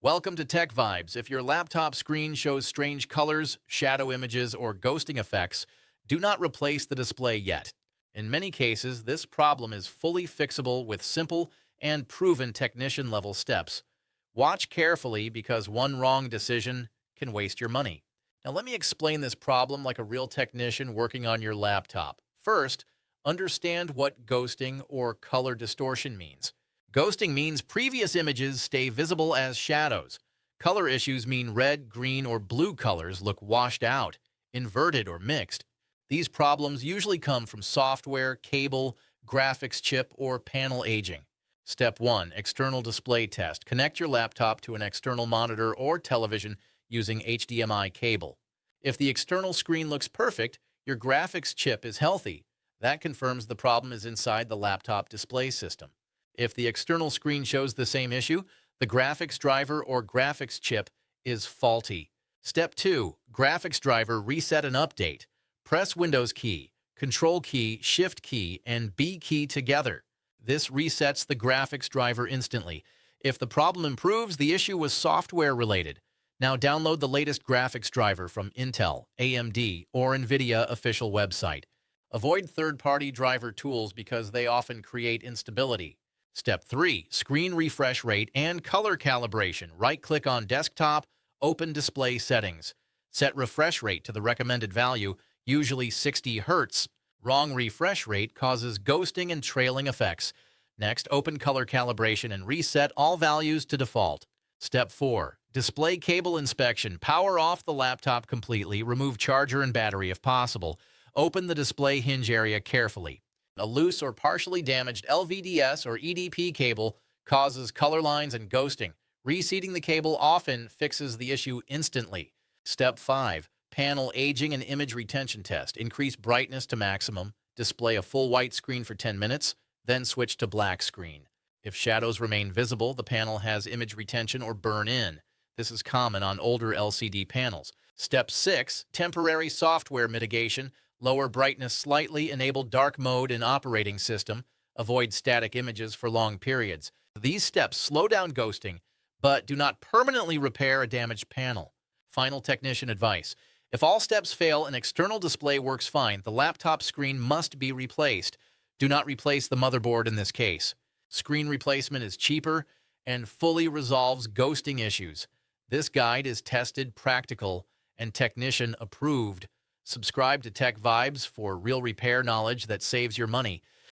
Welcome to Tech Vibes. If your laptop screen shows strange colors, shadow images, or ghosting effects, do not replace the display yet. In many cases, this problem is fully fixable with simple and proven technician-level steps. Watch carefully because one wrong decision can waste your money. Now, let me explain this problem like a real technician working on your laptop. First, understand what ghosting or color distortion means. Ghosting means previous images stay visible as shadows. Color issues mean red, green, or blue colors look washed out, inverted, or mixed. These problems usually come from software, cable, graphics chip, or panel aging. Step 1. External display test. Connect your laptop to an external monitor or television using HDMI cable. If the external screen looks perfect, your graphics chip is healthy. That confirms the problem is inside the laptop display system. If the external screen shows the same issue, the graphics driver or graphics chip is faulty. Step 2. Graphics driver reset and update. Press Windows key, Control key, Shift key, and B key together. This resets the graphics driver instantly. If the problem improves, the issue was software related. Now download the latest graphics driver from Intel, AMD, or NVIDIA official website. Avoid third-party driver tools because they often create instability. Step 3. Screen refresh rate and color calibration. Right-click on Desktop, open Display Settings. Set refresh rate to the recommended value, usually 60 Hz. Wrong refresh rate causes ghosting and trailing effects. Next, open color calibration and reset all values to default. Step 4. Display cable inspection. Power off the laptop completely. Remove charger and battery if possible. Open the display hinge area carefully. A loose or partially damaged LVDS or EDP cable causes color lines and ghosting. Reseating the cable often fixes the issue instantly. Step 5. Panel aging and image retention test. Increase brightness to maximum. Display a full white screen for 10 minutes, then switch to black screen. If shadows remain visible, the panel has image retention or burn in. This is common on older LCD panels. Step 6. Temporary software mitigation. Lower brightness slightly, enable dark mode in operating system, avoid static images for long periods. These steps slow down ghosting, but do not permanently repair a damaged panel. Final technician advice. If all steps fail, an external display works fine. The laptop screen must be replaced. Do not replace the motherboard in this case. Screen replacement is cheaper and fully resolves ghosting issues. This guide is tested, practical, and technician approved. Subscribe to Tech Vibes for real repair knowledge that saves your money.